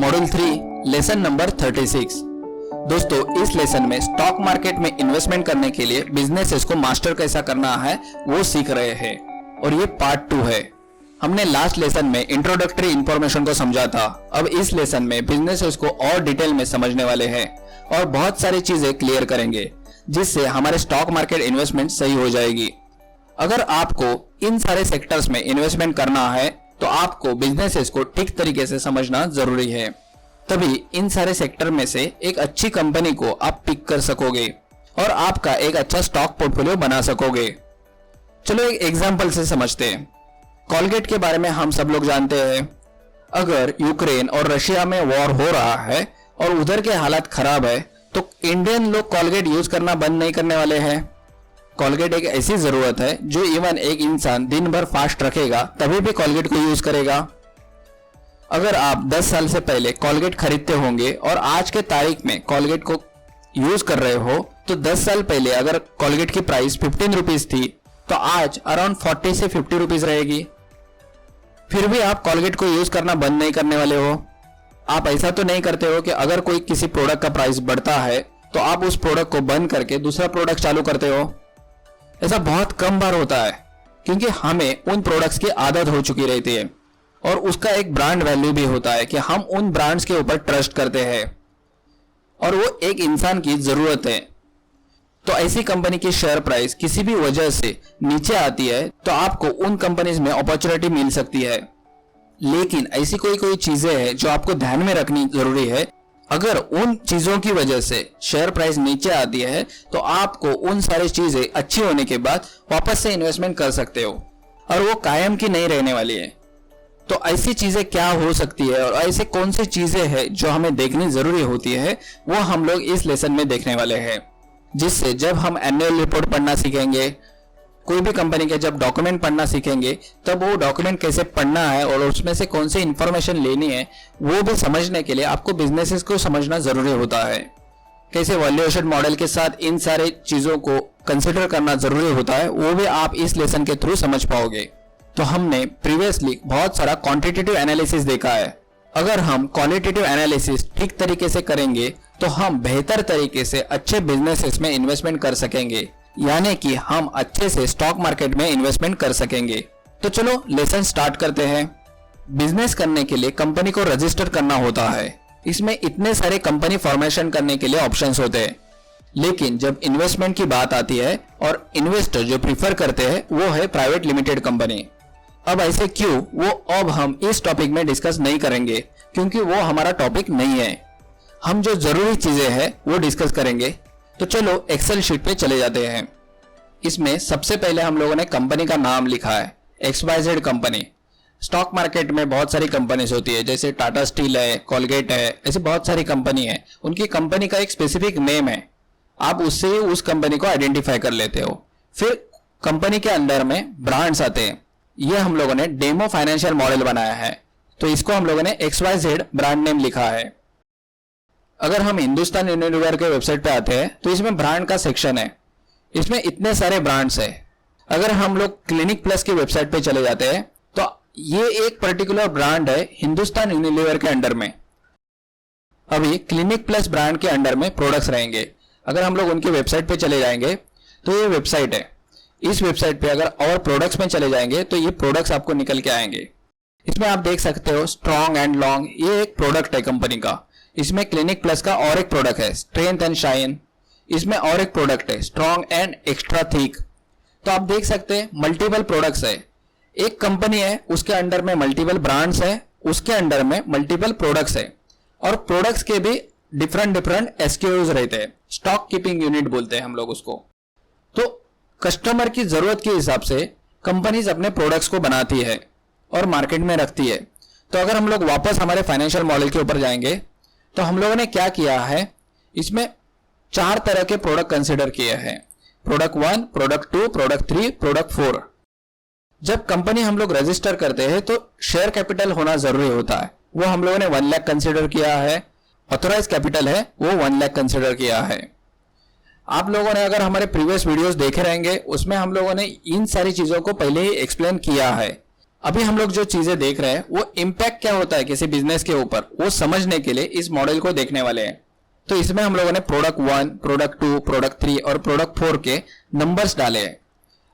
Module 3 lesson number 36। दोस्तों, इस lesson में स्टॉक मार्केट में इन्वेस्टमेंट करने के लिए बिजनेसेस को मास्टर कैसा करना है वो सीख रहे हैं और ये पार्ट 2 है। हमने लास्ट लेसन में इंट्रोडक्टरी इंफॉर्मेशन को समझा था। अब इस लेसन में बिजनेसेस को और डिटेल में समझने वाले हैं और बहुत सारी चीजें क्लियर करेंगे जिससे हमारे स्टॉक मार्केट इन्वेस्टमेंट सही हो जाएगी। अगर आपको इन सारे सेक्टर्स में इन्वेस्टमेंट करना है तो आपको बिजनेसेस को ठीक तरीके से समझना जरूरी है, तभी इन सारे सेक्टर में से एक अच्छी कंपनी को आप पिक कर सकोगे और आपका एक अच्छा स्टॉक पोर्टफोलियो बना सकोगे। चलो एक एग्जांपल से समझते हैं। कॉलगेट के बारे में हम सब लोग जानते हैं। अगर यूक्रेन और रशिया में वॉर हो रहा है और उधर के हालात खराब है तो इंडियन लोग कॉलगेट यूज करना बंद नहीं करने वाले हैं। कॉलगेट एक ऐसी जरूरत है जो इवन एक इंसान दिन भर फास्ट रखेगा तभी भी कॉलगेट को यूज करेगा। अगर आप 10 साल से पहले कॉलगेट खरीदते होंगे और आज के तारीख में कॉलगेट को यूज कर रहे हो तो 10 साल पहले अगर कॉलगेट की प्राइस 15 रुपीज थी तो आज अराउंड 40 से 50 रुपीज रहेगी। फिर भी आप कॉलगेट को यूज करना बंद नहीं करने वाले हो। आप ऐसा तो नहीं करते हो कि अगर कोई किसी प्रोडक्ट का प्राइस बढ़ता है तो आप उस प्रोडक्ट को बंद करके दूसरा प्रोडक्ट चालू करते हो। ऐसा बहुत कम बार होता है क्योंकि हमें उन प्रोडक्ट्स की आदत हो चुकी रहती है और उसका एक ब्रांड वैल्यू भी होता है कि हम उन ब्रांड्स के ऊपर ट्रस्ट करते हैं और वो एक इंसान की जरूरत है। तो ऐसी कंपनी की शेयर प्राइस किसी भी वजह से नीचे आती है तो आपको उन कंपनीज में अपॉर्चुनिटी मिल सकती है। लेकिन ऐसी कोई चीजें हैं जो आपको ध्यान में रखनी जरूरी है। अगर उन चीजों की वजह से शेयर प्राइस नीचे आती है तो आपको उन सारी चीजें अच्छी होने के बाद वापस से इन्वेस्टमेंट कर सकते हो और वो कायम की नहीं रहने वाली है। तो ऐसी चीजें क्या हो सकती है और ऐसे कौन सी चीजें हैं जो हमें देखनी जरूरी होती है वो हम लोग इस लेसन में देखने वाले हैं। जिससे जब हम एनुअल रिपोर्ट पढ़ना सीखेंगे, कोई भी कंपनी के जब डॉक्यूमेंट पढ़ना सीखेंगे तब वो डॉक्यूमेंट कैसे पढ़ना है और उसमें से कौन सी इंफॉर्मेशन लेनी है वो भी समझने के लिए आपको बिजनेसेस को समझना जरूरी होता है। कैसे वैल्यूएशन मॉडल के साथ इन सारे चीजों को कंसिडर करना जरूरी होता है वो भी आप इस लेसन के थ्रू समझ पाओगे। तो हमने प्रीवियसली बहुत सारा क्वांटिटेटिव एनालिसिस देखा है। अगर हम क्वालिटेटिव एनालिसिस ठीक तरीके से करेंगे तो हम बेहतर तरीके से अच्छे बिजनेसेस में इन्वेस्टमेंट कर सकेंगे, यानी कि हम अच्छे से स्टॉक मार्केट में इन्वेस्टमेंट कर सकेंगे। तो चलो लेसन स्टार्ट करते हैं। बिजनेस करने के लिए कंपनी को रजिस्टर करना होता है। इसमें इतने सारे कंपनी फॉर्मेशन करने के लिए ऑप्शंस होते हैं, लेकिन जब इन्वेस्टमेंट की बात आती है और इन्वेस्टर जो प्रीफर करते हैं वो है प्राइवेट लिमिटेड कंपनी। अब ऐसे क्यों, वो अब हम इस टॉपिक में डिस्कस नहीं करेंगे क्योंकि वो हमारा टॉपिक नहीं है। हम जो जरूरी चीजें हैं वो डिस्कस करेंगे। तो चलो एक्सेल शीट पे चले जाते हैं। इसमें सबसे पहले हम लोगों ने कंपनी का नाम लिखा है, XYZ कंपनी। स्टॉक मार्केट में बहुत सारी कंपनीज होती है, जैसे टाटा स्टील है, कॉलगेट है, ऐसे बहुत सारी कंपनी है। उनकी कंपनी का एक स्पेसिफिक नेम है, आप उससे ही उस कंपनी को आइडेंटिफाई कर लेते हो। फिर कंपनी के अंदर में ब्रांड्स आते हैं। ये हम लोगों ने डेमो फाइनेंशियल मॉडल बनाया है तो इसको हम लोगों ने XYZ ब्रांड नेम लिखा है। अगर हम हिंदुस्तान यूनिलीवर के वेबसाइट पे आते हैं तो इसमें ब्रांड का सेक्शन है। इसमें इतने सारे ब्रांड्स है। अगर हम लोग क्लिनिक प्लस की वेबसाइट पे चले जाते हैं तो ये एक पर्टिकुलर ब्रांड है हिंदुस्तान यूनिलीवर के अंडर में। अभी क्लिनिक प्लस ब्रांड के अंडर में प्रोडक्ट्स रहेंगे। अगर हम लोग उनकी वेबसाइट पे चले जाएंगे तो ये वेबसाइट है। इस वेबसाइट पे अगर और प्रोडक्ट्स में चले जाएंगे तो ये प्रोडक्ट्स आपको निकल के आएंगे। इसमें आप देख सकते हो स्ट्रॉन्ग एंड लॉन्ग, ये एक प्रोडक्ट है कंपनी का। इसमें क्लिनिक प्लस का और एक प्रोडक्ट है स्ट्रेंथ एंड शाइन। इसमें और एक प्रोडक्ट है स्ट्रॉन्ग एंड एक्स्ट्रा थिक। तो आप देख सकते हैं मल्टीपल प्रोडक्ट्स है। एक कंपनी है उसके अंडर में मल्टीपल ब्रांड्स है, उसके अंडर में मल्टीपल प्रोडक्ट्स है और प्रोडक्ट्स के भी डिफरेंट SKUs रहते हैं। स्टॉक कीपिंग यूनिट बोलते हैं हम लोग उसको। तो कस्टमर की जरूरत के हिसाब से कंपनीज अपने प्रोडक्ट्स को बनाती है और मार्केट में रखती है। तो अगर हम लोग वापस हमारे फाइनेंशियल मॉडल के ऊपर जाएंगे तो हम लोगों ने क्या किया है, इसमें 4 तरह के प्रोडक्ट कंसिडर किए हैं। Product 1, product 2, product 3, product 4। जब कंपनी हम लोग रजिस्टर करते हैं तो शेयर कैपिटल होना जरूरी होता है। वो हम लोगों ने 1 लाख कंसिडर किया है। ऑथोराइज कैपिटल है वो 1 लाख कंसिडर किया है। आप लोगों ने अगर हमारे प्रीवियस वीडियोस देखे रहेंगे उसमें हम लोगों ने इन सारी चीजों को पहले ही एक्सप्लेन किया है। अभी हम लोग जो चीजें देख रहे हैं वो इम्पैक्ट क्या होता है किसी बिजनेस के ऊपर, वो समझने के लिए इस मॉडल को देखने वाले हैं। तो इसमें हम लोगों ने प्रोडक्ट 1, प्रोडक्ट 2, प्रोडक्ट 3 और प्रोडक्ट 4 के नंबर्स डाले हैं।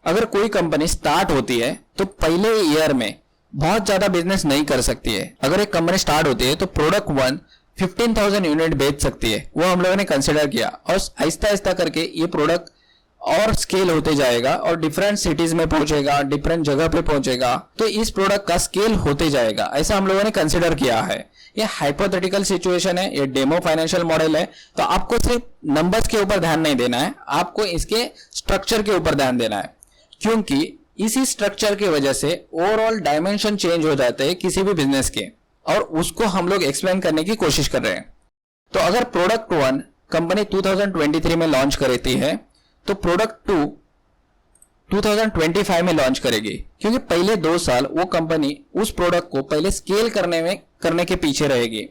अगर कोई कंपनी स्टार्ट होती है तो पहले ईयर में बहुत ज्यादा बिजनेस नहीं कर सकती है। अगर एक कंपनी स्टार्ट होती है तो प्रोडक्ट 1 15,000 यूनिट बेच सकती है, वो हम लोगों ने कंसिडर किया। और आहिस्ता आहिस्ता करके ये प्रोडक्ट और स्केल होते जाएगा और डिफरेंट सिटीज में पहुंचेगा, डिफरेंट जगह पे पहुंचेगा, तो इस प्रोडक्ट का स्केल होते जाएगा, ऐसा हम लोगों ने कंसिडर किया है। ये हाइपोथेटिकल सिचुएशन है, ये डेमो फाइनेंशियल मॉडल है, तो आपको सिर्फ नंबर्स के ऊपर ध्यान नहीं देना है, आपको इसके स्ट्रक्चर के ऊपर ध्यान देना है, क्योंकि इसी स्ट्रक्चर की वजह से ओवरऑल डायमेंशन चेंज हो जाते हैं किसी भी बिजनेस के, और उसको हम लोग एक्सप्लेन करने की कोशिश कर रहे हैं। तो अगर प्रोडक्ट 1 कंपनी 2023 में लॉन्च करती है तो प्रोडक्ट 2 2025 में लॉन्च करेगी, क्योंकि पहले 2 साल वो कंपनी उस प्रोडक्ट को पहले स्केल करने के पीछे रहेगी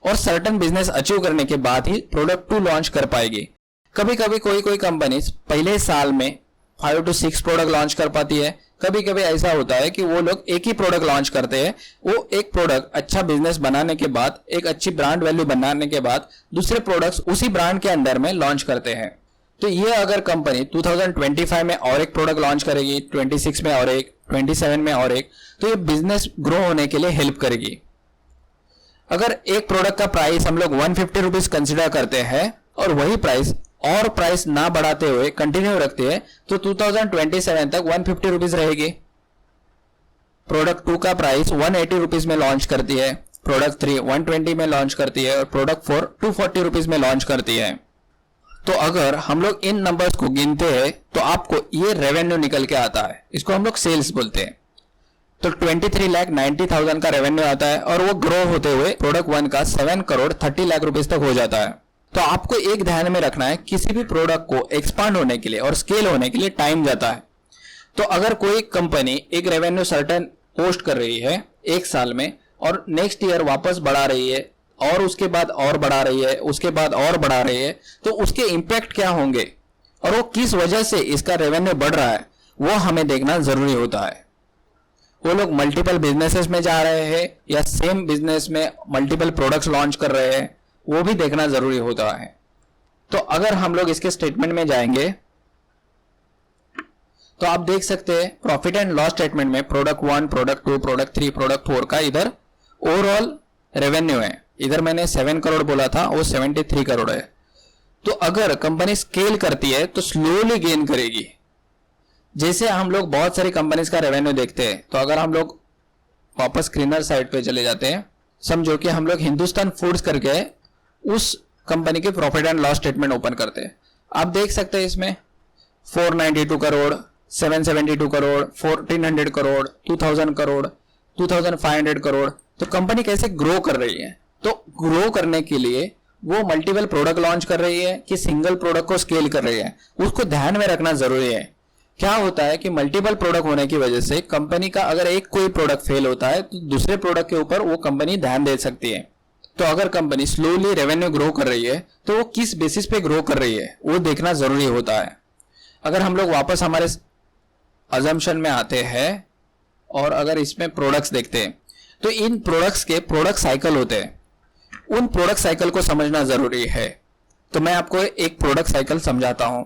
और सर्टेन बिजनेस अचीव करने के बाद ही प्रोडक्ट 2 लॉन्च कर पाएगी। कभी कभी कोई कंपनी पहले साल में 5 to 6 प्रोडक्ट लॉन्च कर पाती है, कभी कभी ऐसा होता है कि वो लोग एक ही प्रोडक्ट लॉन्च करते हैं। वो एक प्रोडक्ट अच्छा बिजनेस बनाने के बाद, एक अच्छी ब्रांड वैल्यू बनाने के बाद दूसरे प्रोडक्ट्स उसी ब्रांड के अंडर में लॉन्च करते हैं। तो ये अगर कंपनी 2025 में और एक प्रोडक्ट लॉन्च करेगी, 26 में और एक, 27 में और एक, तो ये बिजनेस ग्रो होने के लिए हेल्प करेगी। अगर एक प्रोडक्ट का प्राइस हम लोग 150 रुपीज कंसिडर करते हैं और वही प्राइस ना बढ़ाते हुए कंटिन्यू रखते हैं तो 2027 तक 150 रुपीज रहेगी। प्रोडक्ट 2 का प्राइस 180 रुपीज में लॉन्च करती है, प्रोडक्ट 3 120 में लॉन्च करती है और प्रोडक्ट 4 240 रुपीज में लॉन्च करती है। तो अगर हम लोग इन नंबर्स को गिनते हैं तो आपको ये रेवेन्यू निकल के आता है, इसको हम लोग सेल्स बोलते हैं। तो 23,90,000 का रेवेन्यू आता है और वो ग्रो होते हुए प्रोडक्ट 1 का 7 करोड़ 30 लाख रुपीस तक हो जाता है। तो आपको एक ध्यान में रखना है, किसी भी प्रोडक्ट को एक्सपांड होने के लिए और स्केल होने के लिए टाइम जाता है। तो अगर कोई कंपनी एक रेवेन्यू सर्टेन पोस्ट कर रही है एक साल में और नेक्स्ट ईयर वापस बढ़ा रही है और उसके बाद और बढ़ा रही है, उसके बाद और बढ़ा रही है, तो उसके इंपैक्ट क्या होंगे और वो किस वजह से इसका रेवेन्यू बढ़ रहा है वो हमें देखना जरूरी होता है। वो लोग मल्टीपल बिजनेसेस में जा रहे हैं या सेम बिजनेस में मल्टीपल प्रोडक्ट्स लॉन्च कर रहे हैं, वो भी देखना जरूरी होता है। तो अगर हम लोग इसके स्टेटमेंट में जाएंगे तो आप देख सकते हैं प्रॉफिट एंड लॉस स्टेटमेंट में प्रोडक्ट 1, प्रोडक्ट 2, प्रोडक्ट 3, प्रोडक्ट 4 का इधर ओवरऑल रेवेन्यू है। इधर मैंने 7 करोड़ बोला था, वो 73 करोड़ है। तो अगर कंपनी स्केल करती है तो स्लोली गेन करेगी। जैसे हम लोग बहुत सारी कंपनीज का रेवेन्यू देखते हैं, तो अगर हम लोग वापस स्क्रीनर साइड पे चले जाते हैं, समझो कि हम लोग हिंदुस्तान फूड्स करके उस कंपनी के profit and loss statement open करते हैं। आप देख सकते हैं इसमें 492 करोड़, 772 करोड़, 1400 करोड़, 2000 करोड़, 2500 करोड़। तो कंपनी कैसे ग्रो कर रही है? तो ग्रो करने के लिए वो मल्टीपल प्रोडक्ट लॉन्च कर रही है कि सिंगल प्रोडक्ट को स्केल कर रही है, उसको ध्यान में रखना जरूरी है। क्या होता है कि मल्टीपल प्रोडक्ट होने की वजह से कंपनी का अगर एक कोई प्रोडक्ट फेल होता है तो दूसरे प्रोडक्ट के ऊपर वो कंपनी ध्यान दे सकती है। तो अगर कंपनी स्लोली रेवेन्यू ग्रो कर रही है तो वो किस बेसिस पे ग्रो कर रही है वो देखना जरूरी होता है। अगर हम लोग वापस हमारे अजम्पशन में आते हैं और अगर इसमें प्रोडक्ट्स देखते हैं तो इन प्रोडक्ट्स के प्रोडक्ट साइकिल होते हैं, उन प्रोडक्ट साइकिल को समझना जरूरी है। तो मैं आपको एक प्रोडक्ट साइकिल समझाता हूं।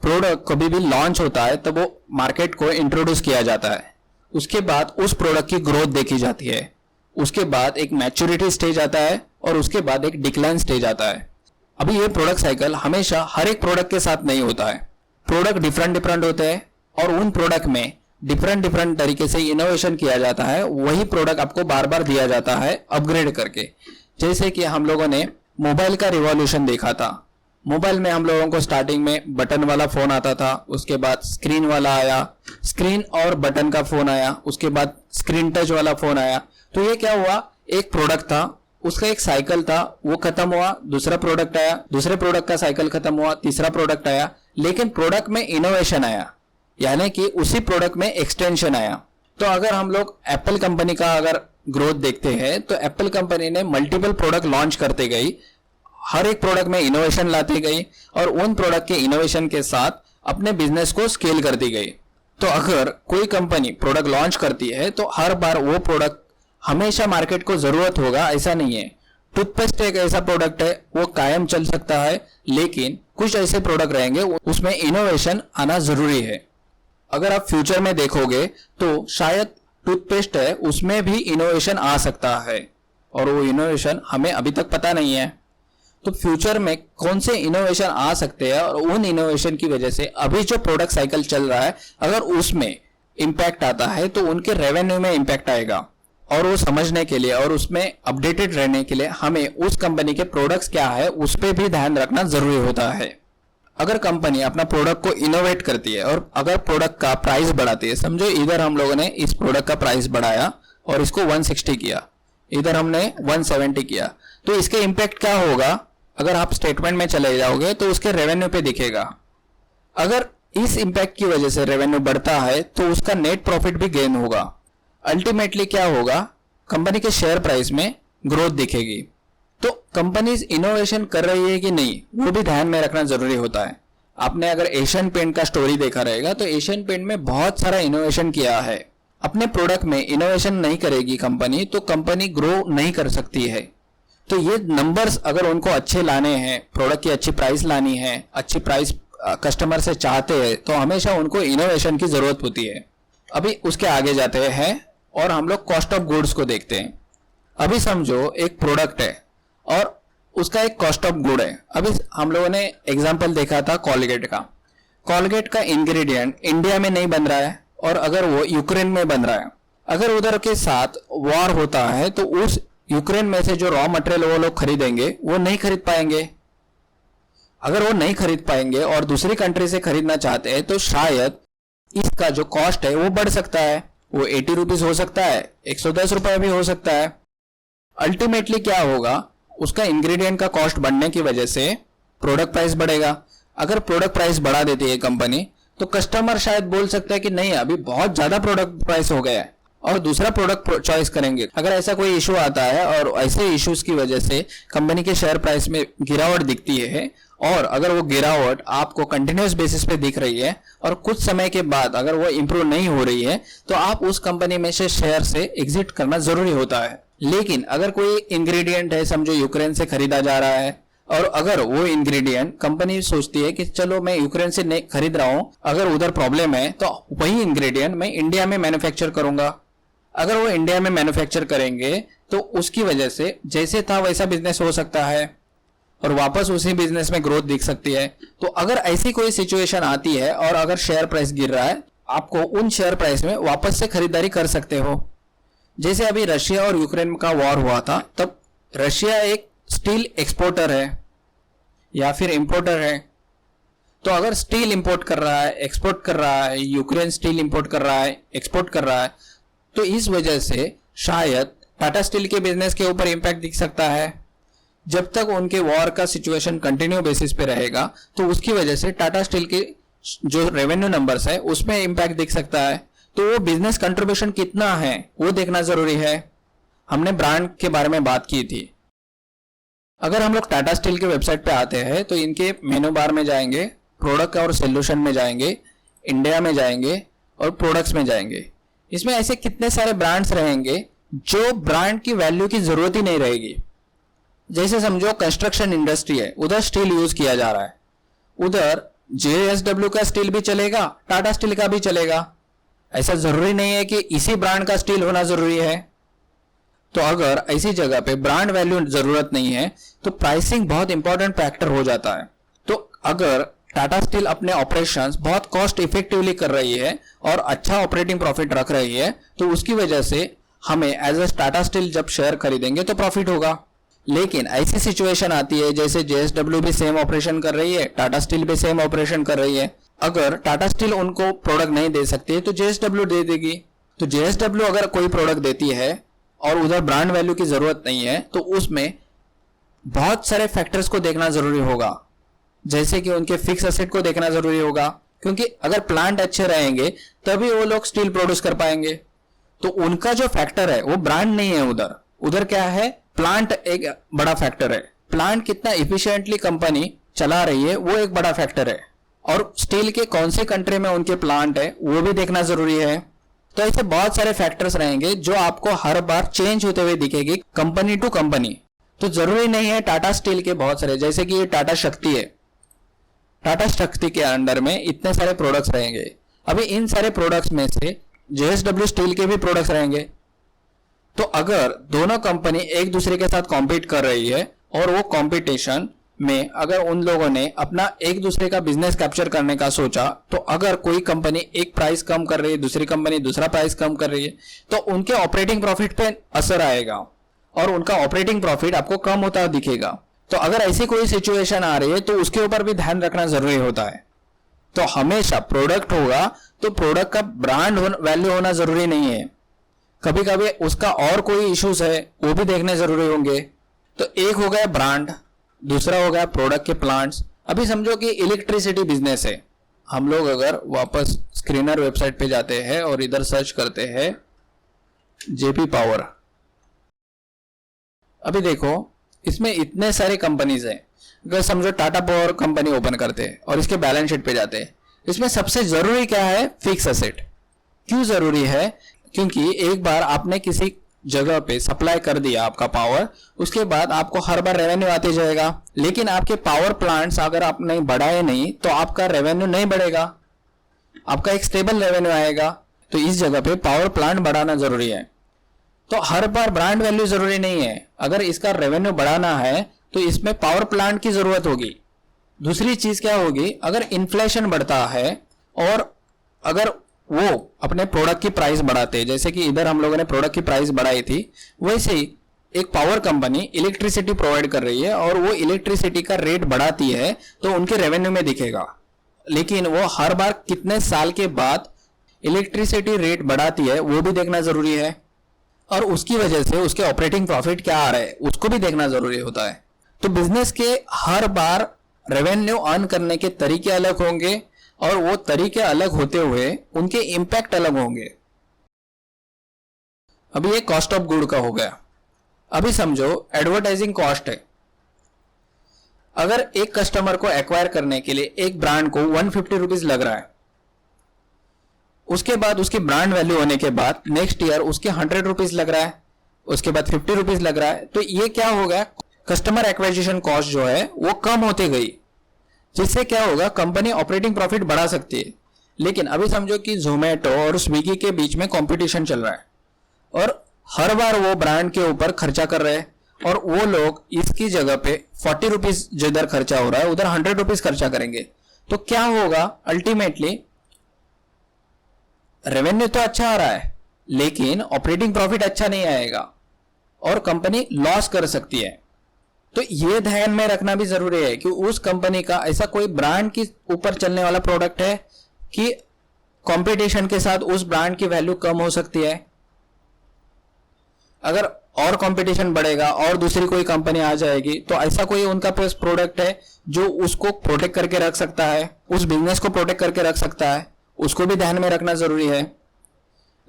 प्रोडक्ट कभी भी लॉन्च होता है तो वो मार्केट को इंट्रोड्यूस किया जाता है, उसके बाद उस प्रोडक्ट की ग्रोथ देखी जाती है, उसके बाद एक मैच्योरिटी स्टेज आता है और उसके बाद एक डिक्लाइन स्टेज आता है। अभी ये प्रोडक्ट साइकिल हमेशा हर एक प्रोडक्ट के साथ नहीं होता है। प्रोडक्ट डिफरेंट होते हैं और उन प्रोडक्ट में डिफरेंट तरीके से इनोवेशन किया जाता है। वही प्रोडक्ट आपको बार बार दिया जाता है अपग्रेड करके। जैसे कि हम लोगों ने मोबाइल का रिवॉल्यूशन देखा था। मोबाइल में हम लोगों को स्टार्टिंग में बटन वाला फोन आता था, उसके बाद स्क्रीन वाला आया, स्क्रीन और बटन का फोन आया, उसके बाद स्क्रीन टच वाला फोन आया। तो ये क्या हुआ, एक प्रोडक्ट था, उसका एक साइकिल था, वो खत्म हुआ, दूसरा प्रोडक्ट आया, दूसरे प्रोडक्ट का साइकिल खत्म हुआ, तीसरा प्रोडक्ट आया, लेकिन प्रोडक्ट में इनोवेशन आया, यानी कि उसी प्रोडक्ट में एक्सटेंशन आया। तो अगर हम लोग एप्पल कंपनी का अगर ग्रोथ देखते हैं तो एप्पल कंपनी ने मल्टीपल प्रोडक्ट लॉन्च करते गई, हर एक प्रोडक्ट में इनोवेशन लाती गई और उन प्रोडक्ट के इनोवेशन के साथ अपने बिजनेस को स्केल करती गई। तो अगर कोई कंपनी प्रोडक्ट लॉन्च करती है तो हर बार वो प्रोडक्ट हमेशा मार्केट को जरूरत होगा ऐसा नहीं है। टूथपेस्ट एक ऐसा प्रोडक्ट है वो कायम चल सकता है, लेकिन कुछ ऐसे प्रोडक्ट रहेंगे उसमें इनोवेशन आना जरूरी है। अगर आप फ्यूचर में देखोगे तो शायद टूथपेस्ट है उसमें भी इनोवेशन आ सकता है और वो इनोवेशन हमें अभी तक पता नहीं है। तो फ्यूचर में कौन से इनोवेशन आ सकते हैं और उन इनोवेशन की वजह से अभी जो प्रोडक्ट साइकिल चल रहा है अगर उसमें इंपैक्ट आता है तो उनके रेवेन्यू में इंपैक्ट आएगा। और वो समझने के लिए और उसमें अपडेटेड रहने के लिए हमें उस कंपनी के प्रोडक्ट्स क्या है उस पर भी ध्यान रखना जरूरी होता है। अगर कंपनी अपना प्रोडक्ट को इनोवेट करती है और अगर प्रोडक्ट का प्राइस बढ़ाती है, समझो इधर हम लोगों ने इस प्रोडक्ट का प्राइस बढ़ाया और इसको 160 किया, इधर हमने 170 किया, तो इसके इंपैक्ट क्या होगा? अगर आप स्टेटमेंट में चले जाओगे तो उसके रेवेन्यू पे दिखेगा। अगर इस इंपैक्ट की वजह से रेवेन्यू बढ़ता है तो उसका नेट प्रॉफिट भी गेन होगा। अल्टीमेटली क्या होगा? कंपनी के शेयर प्राइस में ग्रोथ दिखेगी। तो कंपनी इनोवेशन कर रही है कि नहीं वो भी ध्यान में रखना जरूरी होता है। आपने अगर एशियन पेंट का स्टोरी देखा रहेगा तो एशियन पेंट में बहुत सारा इनोवेशन किया है। अपने प्रोडक्ट में इनोवेशन नहीं करेगी कंपनी तो कंपनी ग्रो नहीं कर सकती है। तो ये नंबर्स अगर उनको अच्छे लाने हैं, प्रोडक्ट की अच्छी प्राइस लानी है, अच्छी प्राइस कस्टमर से चाहते हैं तो हमेशा उनको इनोवेशन की जरूरत होती है। अभी उसके आगे जाते हैं और हम लोग कॉस्ट ऑफ गुड्स को देखते हैं। अभी समझो एक प्रोडक्ट है और उसका एक कॉस्ट ऑफ गुड है। अभी हम लोगों ने एग्जांपल देखा था कॉलगेट का। कॉलगेट का इंग्रेडिएंट इंडिया में नहीं बन रहा है और अगर वो यूक्रेन में बन रहा है, अगर उधर के साथ वॉर होता है तो उस यूक्रेन में से जो रॉ मटेरियल वो लोग खरीदेंगे वो नहीं खरीद पाएंगे। अगर वो नहीं खरीद पाएंगे और दूसरी कंट्री से खरीदना चाहते हैं तो शायद इसका जो कॉस्ट है वो बढ़ सकता है। वो 80 रुपीज हो सकता है, 110 रुपए भी हो सकता है। अल्टीमेटली क्या होगा? उसका इंग्रेडिएंट का कॉस्ट बढ़ने की वजह से प्रोडक्ट प्राइस बढ़ेगा। अगर प्रोडक्ट प्राइस बढ़ा देती है कंपनी तो कस्टमर शायद बोल सकता है कि नहीं अभी बहुत ज्यादा प्रोडक्ट प्राइस हो गया है और दूसरा प्रोडक्ट चॉइस करेंगे। अगर ऐसा कोई इशू आता है और ऐसे इश्यूज की वजह से कंपनी के शेयर प्राइस में गिरावट दिखती है और अगर वो गिरावट आपको कंटिन्यूस बेसिस पे दिख रही है और कुछ समय के बाद अगर वो इंप्रूव नहीं हो रही है तो आप उस कंपनी में से शेयर से एग्जिट करना जरूरी होता है। लेकिन अगर कोई इंग्रेडिएंट है, समझो यूक्रेन से खरीदा जा रहा है और अगर वो इंग्रेडिएंट कंपनी सोचती है कि चलो मैं यूक्रेन से नहीं खरीद रहा हूं, अगर उधर प्रॉब्लम है तो वही इंग्रेडिएंट मैं इंडिया में मैन्युफैक्चर करूंगा। अगर वो इंडिया में मैन्युफैक्चर करेंगे तो उसकी वजह से जैसे था वैसा बिजनेस हो सकता है और वापस उसी बिजनेस में ग्रोथ दिख सकती है। तो अगर ऐसी कोई सिचुएशन आती है और अगर शेयर प्राइस गिर रहा है, आपको उन शेयर प्राइस में वापस से खरीदारी कर सकते हो। जैसे अभी रशिया और यूक्रेन का वॉर हुआ था, तब रशिया एक स्टील एक्सपोर्टर है या फिर इंपोर्टर है। तो अगर स्टील इंपोर्ट कर रहा है, एक्सपोर्ट कर रहा है, यूक्रेन स्टील इंपोर्ट कर रहा है, एक्सपोर्ट कर रहा है, तो इस वजह से शायद टाटा स्टील के बिजनेस के ऊपर इंपैक्ट दिख सकता है। जब तक उनके वॉर का सिचुएशन कंटिन्यू बेसिस पे रहेगा तो उसकी वजह से टाटा स्टील के जो रेवेन्यू नंबर्स है उसमें इंपैक्ट दिख सकता है। तो वो बिजनेस कंट्रीब्यूशन कितना है वो देखना जरूरी है। हमने ब्रांड के बारे में बात की थी। अगर हम लोग टाटा स्टील के वेबसाइट पे आते हैं तो इनके मेनू बार में जाएंगे, प्रोडक्ट और सोल्यूशन में जाएंगे, इंडिया में जाएंगे और प्रोडक्ट्स में जाएंगे। इसमें ऐसे कितने सारे ब्रांड्स रहेंगे जो ब्रांड की वैल्यू की जरूरत ही नहीं रहेगी। जैसे समझो कंस्ट्रक्शन इंडस्ट्री है, उधर स्टील यूज किया जा रहा है, उधर JSW का स्टील भी चलेगा, टाटा स्टील का भी चलेगा। ऐसा जरूरी नहीं है कि इसी ब्रांड का स्टील होना जरूरी है। तो अगर ऐसी जगह पे ब्रांड वैल्यू जरूरत नहीं है तो प्राइसिंग बहुत इंपॉर्टेंट फैक्टर हो जाता है। तो अगर टाटा स्टील अपने ऑपरेशंस बहुत कॉस्ट इफेक्टिवली कर रही है और अच्छा ऑपरेटिंग प्रॉफिट रख रही है तो उसकी वजह से हमें एज अ टाटा स्टील जब शेयर खरीदेंगे तो प्रॉफिट होगा। लेकिन ऐसी सिचुएशन आती है जैसे JSW भी सेम ऑपरेशन कर रही है, टाटा स्टील भी सेम ऑपरेशन कर रही है। अगर टाटा स्टील उनको प्रोडक्ट नहीं दे सकती है तो JSW दे देगी। तो JSW अगर कोई प्रोडक्ट देती है और उधर ब्रांड वैल्यू की जरूरत नहीं है तो उसमें बहुत सारे फैक्टर्स को देखना जरूरी होगा। जैसे कि उनके फिक्स एसेट को देखना जरूरी होगा, क्योंकि अगर प्लांट अच्छे रहेंगे तभी वो लोग स्टील प्रोड्यूस कर पाएंगे। तो उनका जो फैक्टर है वो ब्रांड नहीं है, उधर क्या है, प्लांट एक बड़ा फैक्टर है। प्लांट कितना इफिशिएंटली कंपनी चला रही है वो एक बड़ा फैक्टर है। और स्टील के कौन से कंट्री में उनके प्लांट है वो भी देखना जरूरी है। तो ऐसे बहुत सारे फैक्टर्स रहेंगे जो आपको हर बार चेंज होते हुए दिखेगी कंपनी टू कंपनी। तो जरूरी नहीं है टाटा स्टील के बहुत सारे, जैसे कि ये टाटा शक्ति है, टाटा शक्ति के अंडर में इतने सारे प्रोडक्ट्स रहेंगे। अभी इन सारे प्रोडक्ट्स में से जेएसडब्ल्यू स्टील के भी प्रोडक्ट्स रहेंगे। तो अगर दोनों कंपनी एक दूसरे के साथ कॉम्पीट कर रही है और वो कॉम्पिटिशन में अगर उन लोगों ने अपना एक दूसरे का बिजनेस कैप्चर करने का सोचा, तो अगर कोई कंपनी एक प्राइस कम कर रही है, दूसरी कंपनी दूसरा प्राइस कम कर रही है, तो उनके ऑपरेटिंग प्रॉफिट पे असर आएगा और उनका ऑपरेटिंग प्रॉफिट आपको कम होता दिखेगा। तो अगर ऐसी कोई सिचुएशन आ रही है तो उसके ऊपर भी ध्यान रखना जरूरी होता है। तो हमेशा प्रोडक्ट होगा तो प्रोडक्ट का ब्रांड वैल्यू होना जरूरी नहीं है, कभी कभी उसका और कोई इश्यूज है वो भी देखने जरूरी होंगे। तो एक हो गया ब्रांड, दूसरा हो गया प्रोडक्ट के प्लांट्स। अभी समझो कि इलेक्ट्रिसिटी बिजनेस है, हम लोग अगर वापस स्क्रीनर वेबसाइट पे जाते हैं और इधर सर्च करते हैं जेपी पावर, अभी देखो इसमें इतने सारे कंपनीज हैं। अगर समझो टाटा पावर कंपनी ओपन करते हैं और इसके बैलेंस शीट पे जाते हैं, इसमें सबसे जरूरी क्या है? Fix asset. क्यों जरूरी है? क्योंकि एक बार आपने किसी जगह पे सप्लाई कर दिया आपका पावर, उसके बाद आपको हर बार रेवेन्यू आते जाएगा, लेकिन आपके पावर प्लांट्स अगर आपने बढ़ाए नहीं तो आपका रेवेन्यू नहीं बढ़ेगा, आपका एक स्टेबल रेवेन्यू आएगा। तो इस जगह पे पावर प्लांट बढ़ाना जरूरी है। तो हर बार ब्रांड वैल्यू जरूरी नहीं है, अगर इसका रेवेन्यू बढ़ाना है तो इसमें पावर प्लांट की जरूरत होगी। दूसरी चीज क्या होगी? अगर इन्फ्लेशन बढ़ता है और अगर वो अपने प्रोडक्ट की प्राइस बढ़ाते, जैसे कि इधर हम लोगों ने प्रोडक्ट की प्राइस बढ़ाई थी, वैसे ही एक पावर कंपनी इलेक्ट्रिसिटी प्रोवाइड कर रही है और वो इलेक्ट्रिसिटी का रेट बढ़ाती है तो उनके रेवेन्यू में दिखेगा। लेकिन वो हर बार कितने साल के बाद इलेक्ट्रिसिटी रेट बढ़ाती है वो भी देखना जरूरी है, और उसकी वजह से उसके ऑपरेटिंग प्रॉफिट क्या आ रहा है उसको भी देखना जरूरी होता है। तो बिजनेस के हर बार रेवेन्यू अर्न करने के तरीके अलग होंगे और वो तरीके अलग होते हुए उनके इंपैक्ट अलग होंगे। अभी ये कॉस्ट ऑफ गुड का हो गया। अभी समझो एडवर्टाइजिंग कॉस्ट है। अगर एक कस्टमर को एक्वायर करने के लिए एक ब्रांड को 150 रुपीज लग रहा है, उसके बाद उसकी ब्रांड वैल्यू होने के बाद नेक्स्ट ईयर उसके 100 रुपीज लग रहा है, उसके बाद 50 रुपीज लग रहा है, तो ये क्या हो गया? कस्टमर एक्विजिशन कॉस्ट जो है वो कम होती गई, जिससे क्या होगा? कंपनी ऑपरेटिंग प्रॉफिट बढ़ा सकती है। लेकिन अभी समझो कि जोमेटो और स्विगी के बीच में कंपटीशन चल रहा है और हर बार वो ब्रांड के ऊपर खर्चा कर रहे हैं और वो लोग इसकी जगह पे 40 रुपीज जिधर खर्चा हो रहा है उधर 100 रुपीज खर्चा करेंगे। तो क्या होगा? अल्टीमेटली रेवेन्यू तो अच्छा आ रहा है लेकिन ऑपरेटिंग प्रॉफिट अच्छा नहीं आएगा और कंपनी लॉस कर सकती है। तो ये ध्यान में रखना भी जरूरी है कि उस कंपनी का ऐसा कोई ब्रांड के ऊपर चलने वाला प्रोडक्ट है कि कंपटीशन के साथ उस ब्रांड की वैल्यू कम हो सकती है। अगर और कंपटीशन बढ़ेगा और दूसरी कोई कंपनी आ जाएगी तो ऐसा कोई उनका पास प्रोडक्ट है जो उसको प्रोटेक्ट करके रख सकता है, उस बिजनेस को प्रोटेक्ट करके रख सकता है, उसको भी ध्यान में रखना जरूरी है।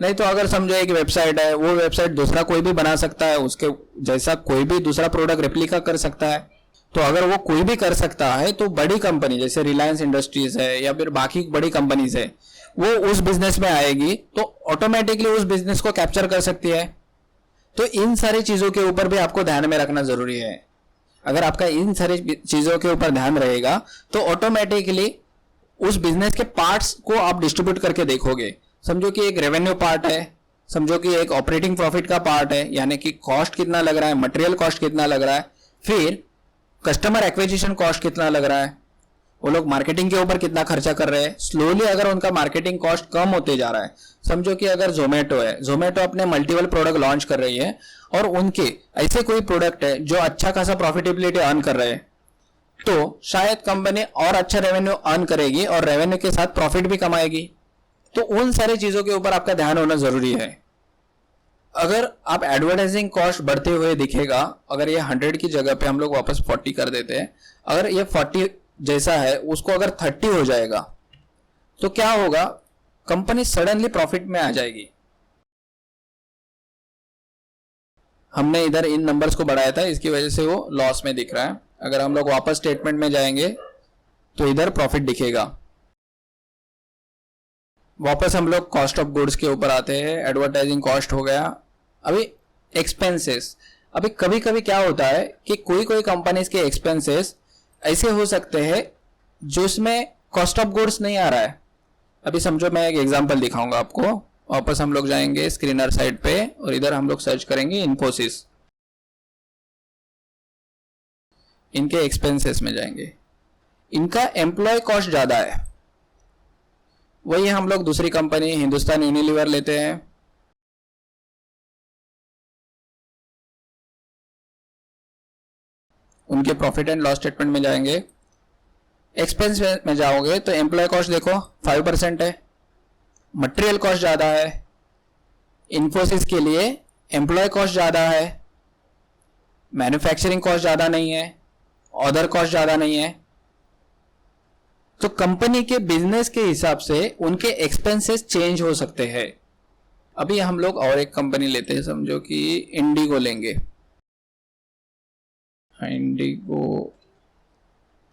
नहीं तो अगर समझो एक वेबसाइट है, वो वेबसाइट दूसरा कोई भी बना सकता है, उसके जैसा कोई भी दूसरा प्रोडक्ट रेप्लिका कर सकता है। तो अगर वो कोई भी कर सकता है तो बड़ी कंपनी जैसे रिलायंस इंडस्ट्रीज है या फिर बाकी बड़ी कंपनीज है वो उस बिजनेस में आएगी तो ऑटोमेटिकली उस बिजनेस को कैप्चर कर सकती है। तो इन सारी चीजों के ऊपर भी आपको ध्यान में रखना जरूरी है। अगर आपका इन सारी चीजों के ऊपर ध्यान रहेगा तो ऑटोमेटिकली उस बिजनेस के पार्ट्स को आप डिस्ट्रीब्यूट करके देखोगे। समझो कि एक रेवेन्यू पार्ट है, समझो कि एक ऑपरेटिंग प्रॉफिट का पार्ट है, यानी कि कॉस्ट कितना लग रहा है, मटेरियल कॉस्ट कितना लग रहा है, फिर कस्टमर एक्विजिशन कॉस्ट कितना लग रहा है, वो लोग मार्केटिंग के ऊपर कितना खर्चा कर रहे हैं। स्लोली अगर उनका मार्केटिंग कॉस्ट कम होते जा रहा है, समझो कि अगर जोमेटो है, जोमेटो अपने मल्टीपल प्रोडक्ट लॉन्च कर रही है और उनके ऐसे कोई प्रोडक्ट है जो अच्छा खासा प्रॉफिटेबिलिटी अर्न कर रहे हैं, तो शायद कंपनी और अच्छा रेवेन्यू अर्न करेगी और रेवेन्यू के साथ प्रॉफिट भी कमाएगी। तो उन सारी चीजों के ऊपर आपका ध्यान होना जरूरी है। अगर आप एडवर्टाइजिंग कॉस्ट बढ़ते हुए दिखेगा, अगर ये 100 की जगह पे हम लोग वापस 40 कर देते हैं, अगर ये 40 जैसा है उसको अगर 30 हो जाएगा तो क्या होगा? कंपनी सडनली प्रॉफिट में आ जाएगी। हमने इधर इन नंबर्स को बढ़ाया था, इसकी वजह से वो लॉस में दिख रहा है। अगर हम लोग वापस स्टेटमेंट में जाएंगे तो इधर प्रॉफिट दिखेगा। वापस हम लोग कॉस्ट ऑफ गुड्स के ऊपर आते हैं। एडवर्टाइजिंग कॉस्ट हो गया। अभी एक्सपेंसेस, अभी कभी कभी क्या होता है कि कोई कोई कंपनीज के एक्सपेंसेस ऐसे हो सकते हैं जो उसमें कॉस्ट ऑफ गुड्स नहीं आ रहा है। अभी समझो मैं एक एग्जांपल दिखाऊंगा आपको। वापस हम लोग जाएंगे स्क्रीनर साइड पे और इधर हम लोग सर्च करेंगे इन्फोसिस। इनके एक्सपेंसेस में जाएंगे, इनका एम्प्लॉय कॉस्ट ज्यादा है। वही हम लोग दूसरी कंपनी हिंदुस्तान यूनिलीवर लेते हैं। उनके प्रॉफिट एंड लॉस स्टेटमेंट में जाएंगे, एक्सपेंस में जाओगे तो एम्प्लॉय कॉस्ट देखो 5% है, मटेरियल कॉस्ट ज्यादा है। इन्फोसिस के लिए एम्प्लॉय कॉस्ट ज्यादा है, मैन्युफैक्चरिंग कॉस्ट ज्यादा नहीं है, अदर कॉस्ट ज्यादा नहीं है। तो कंपनी के बिजनेस के हिसाब से उनके एक्सपेंसेस चेंज हो सकते हैं। अभी हम लोग और एक कंपनी लेते हैं, समझो कि इंडिगो लेंगे।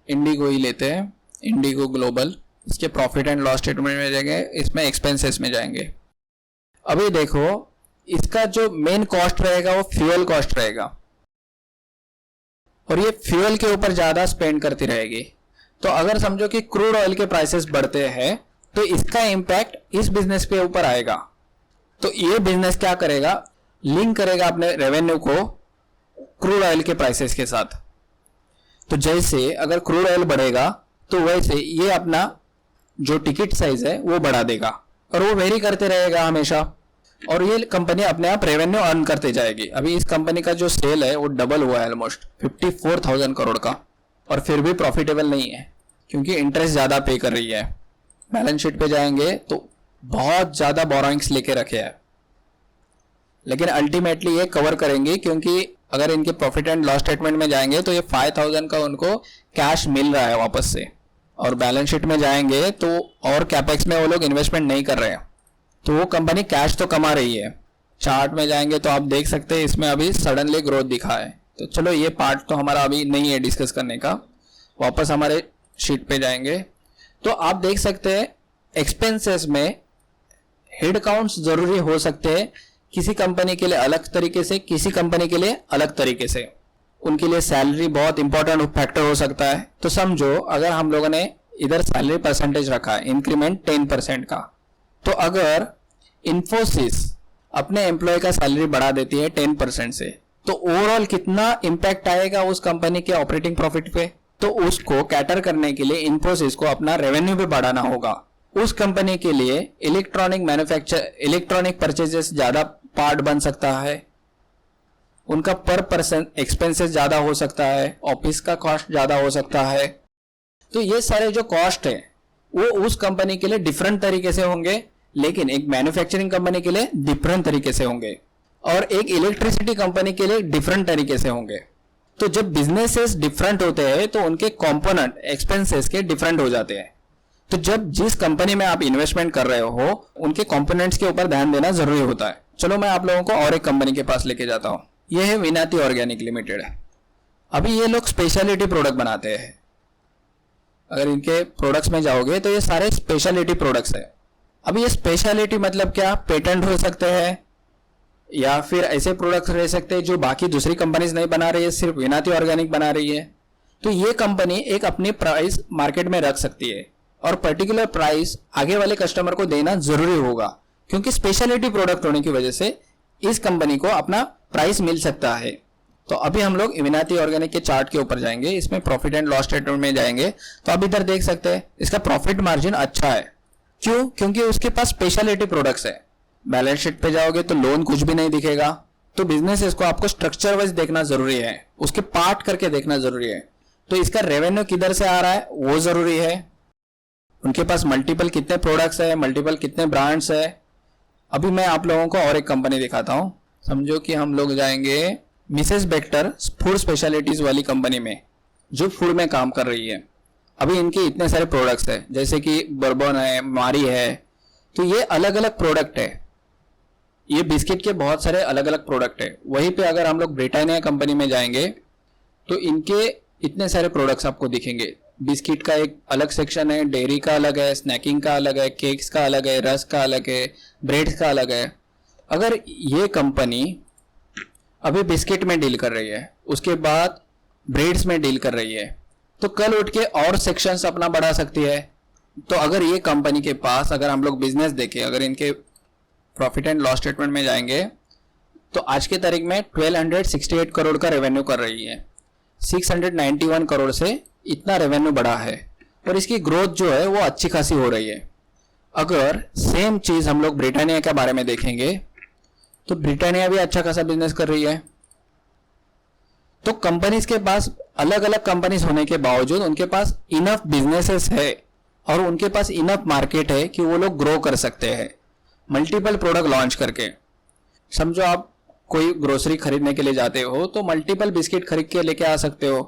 इंडिगो ही लेते हैं, इंडिगो ग्लोबल। इसके प्रॉफिट एंड लॉस स्टेटमेंट में जाएंगे, इसमें एक्सपेंसेस में जाएंगे। अभी देखो इसका जो मेन कॉस्ट रहेगा वो फ्यूल कॉस्ट रहेगा और ये फ्यूल के ऊपर ज्यादा स्पेंड करती रहेगी। तो अगर समझो कि क्रूड ऑयल के प्राइसेस बढ़ते हैं तो इसका इंपैक्ट इस बिजनेस पे ऊपर आएगा। तो ये बिजनेस क्या करेगा, लिंक करेगा अपने रेवेन्यू को क्रूड ऑयल के प्राइसेस के साथ। तो जैसे अगर क्रूड ऑयल बढ़ेगा तो वैसे ये अपना जो टिकट साइज है वो बढ़ा देगा और वो वेरी करते रहेगा हमेशा, और ये कंपनी अपने आप रेवेन्यू अर्न करते जाएगी। अभी इस कंपनी का जो सेल है वो डबल हुआ है, ऑलमोस्ट 54,000 करोड़ का, और फिर भी प्रॉफिटेबल नहीं है क्योंकि इंटरेस्ट ज्यादा पे कर रही है। बैलेंस शीट पे जाएंगे तो बहुत ज्यादा बोरोइंग्स लेके रखे हैं, लेकिन अल्टीमेटली ये कवर करेंगे क्योंकि अगर इनके प्रॉफिट एंड लॉस स्टेटमेंट में जाएंगे तो ये 5,000 का उनको कैश मिल रहा है वापस से, और बैलेंस शीट में जाएंगे तो और कैपेक्स में वो लोग इन्वेस्टमेंट नहीं कर रहे हैं, तो वो कंपनी कैश तो कमा रही है। चार्ट में जाएंगे तो आप देख सकते हैं इसमें अभी सडनली ग्रोथ दिखा है। तो चलो ये पार्ट तो हमारा अभी नहीं है डिस्कस करने का, वापस हमारे शीट पे जाएंगे तो आप देख सकते हैं एक्सपेंसेस में हेड काउंट्स जरूरी हो सकते हैं, किसी कंपनी के लिए अलग तरीके से, किसी कंपनी के लिए अलग तरीके से। उनके लिए सैलरी बहुत इंपॉर्टेंट फैक्टर हो सकता है। तो समझो अगर हम लोगों ने इधर सैलरी परसेंटेज रखा है इंक्रीमेंट 10% का, तो अगर इन्फोसिस अपने एम्प्लॉय का सैलरी बढ़ा देती है 10% से, तो ओवरऑल कितना इंपैक्ट आएगा उस कंपनी के ऑपरेटिंग प्रॉफिट पे। तो उसको कैटर करने के लिए इन्फोसिस को अपना रेवेन्यू भी बढ़ाना होगा। उस कंपनी के लिए इलेक्ट्रॉनिक परचेजेस ज्यादा पार्ट बन सकता है, उनका पर पर्सन एक्सपेंसेस ज्यादा हो सकता है, ऑफिस का कॉस्ट ज्यादा हो सकता है। तो ये सारे जो कॉस्ट है वो उस कंपनी के लिए डिफरेंट तरीके से होंगे, लेकिन एक मैन्युफैक्चरिंग कंपनी के लिए डिफरेंट तरीके से होंगे और एक इलेक्ट्रिसिटी कंपनी के लिए डिफरेंट तरीके से होंगे। तो जब बिजनेसेस डिफरेंट होते हैं तो उनके कंपोनेंट एक्सपेंसेस के डिफरेंट हो जाते हैं। तो जब जिस कंपनी में आप इन्वेस्टमेंट कर रहे हो उनके कंपोनेंट्स के ऊपर ध्यान देना जरूरी होता है। चलो मैं आप लोगों को और एक कंपनी के पास लेके जाता हूँ। यह है विनाती ऑर्गेनिक लिमिटेड। अभी ये लोग स्पेशलिटी प्रोडक्ट बनाते हैं। अगर इनके प्रोडक्ट्स में जाओगे तो ये सारे स्पेशलिटी प्रोडक्ट्स है। अभी ये स्पेशलिटी मतलब क्या, पेटेंट हो सकते हैं या फिर ऐसे प्रोडक्ट्स रह सकते हैं जो बाकी दूसरी कंपनीज नहीं बना रही है, सिर्फ विनाती ऑर्गेनिक बना रही है। तो ये कंपनी एक अपनी प्राइस मार्केट में रख सकती है और पर्टिकुलर प्राइस आगे वाले कस्टमर को देना जरूरी होगा, क्योंकि स्पेशलिटी प्रोडक्ट होने की वजह से इस कंपनी को अपना प्राइस मिल सकता है। तो अभी हम लोग विनाती ऑर्गेनिक के चार्ट के ऊपर जाएंगे, इसमें प्रॉफिट एंड लॉस स्टेटमेंट में जाएंगे तो आप इधर देख सकते हैं इसका प्रॉफिट मार्जिन अच्छा है। क्यों? क्योंकि उसके पास स्पेशलिटी प्रोडक्ट्स है। बैलेंस शीट पे जाओगे तो लोन कुछ भी नहीं दिखेगा। तो बिजनेस को आपको स्ट्रक्चर वाइज देखना जरूरी है, उसके पार्ट करके देखना जरूरी है। तो इसका रेवेन्यू किधर से आ रहा है वो जरूरी है, उनके पास मल्टीपल कितने प्रोडक्ट्स है, मल्टीपल कितने ब्रांड्स है। अभी मैं आप लोगों को और एक कंपनी दिखाता हूं। समझो कि हम लोग जाएंगे मिसेस बेक्टर फूड स्पेशलिटीज वाली कंपनी में, जो फूड में काम कर रही है। अभी इनके इतने सारे प्रोडक्ट्स है, जैसे कि बर्बन है, मारी है। तो ये अलग अलग प्रोडक्ट है, ये बिस्किट के बहुत सारे अलग अलग प्रोडक्ट है। वहीं पे अगर हम लोग ब्रिटानिया कंपनी में जाएंगे तो इनके इतने सारे प्रोडक्ट्स आपको दिखेंगे। बिस्किट का एक अलग सेक्शन है, डेयरी का अलग है, स्नैकिंग का अलग है, केक्स का अलग है, रस्क का अलग है, ब्रेड्स का अलग है। अगर ये कंपनी अभी बिस्किट में डील कर रही है, उसके बाद ब्रेड्स में डील कर रही है, तो कल उठ के और सेक्शंस अपना बढ़ा सकती है। तो अगर ये कंपनी के पास, अगर हम लोग बिजनेस देखें, अगर इनके प्रॉफिट एंड लॉस स्टेटमेंट में जाएंगे तो आज के तारीख में 1268 करोड़ का रेवेन्यू कर रही है, 691 करोड़ से इतना रेवेन्यू बढ़ा है और इसकी ग्रोथ जो है वो अच्छी खासी हो रही है। अगर सेम चीज हम लोग ब्रिटानिया के बारे में देखेंगे तो ब्रिटानिया भी अच्छा खासा बिजनेस कर रही है। तो कंपनीज के पास अलग अलग कंपनीज होने के बावजूद उनके पास इनफ बिजनेसेस है और उनके पास इनफ मार्केट है कि वो लोग ग्रो कर सकते हैं मल्टीपल प्रोडक्ट लॉन्च करके। समझो आप कोई ग्रोसरी खरीदने के लिए जाते हो तो मल्टीपल बिस्किट खरीद के लेके आ सकते हो।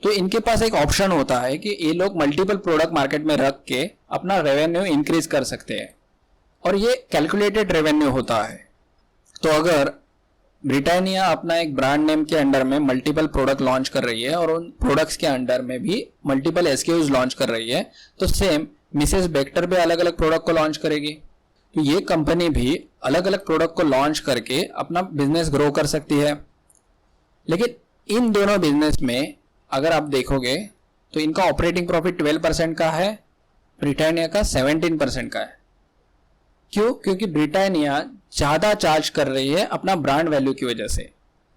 तो इनके पास एक ऑप्शन होता है कि ये लोग मल्टीपल प्रोडक्ट मार्केट में रख के अपना रेवेन्यू इंक्रीज कर सकते हैं और ये कैलकुलेटेड रेवेन्यू होता है। तो अगर ब्रिटानिया अपना एक ब्रांड नेम के अंडर में मल्टीपल प्रोडक्ट लॉन्च कर रही है और उन प्रोडक्ट्स के अंडर में भी मल्टीपल एसक्यूज लॉन्च कर रही है, तो सेम मिसेस बेक्टर भी अलग अलग प्रोडक्ट को लॉन्च करेगी। तो ये कंपनी भी अलग अलग प्रोडक्ट को लॉन्च करके अपना बिजनेस ग्रो कर सकती है। लेकिन इन दोनों बिजनेस में अगर आप देखोगे तो इनका ऑपरेटिंग प्रॉफिट 12% का है, ब्रिटानिया का 17% का है। क्यों? क्योंकि ब्रिटानिया ज्यादा चार्ज कर रही है अपना ब्रांड वैल्यू की वजह से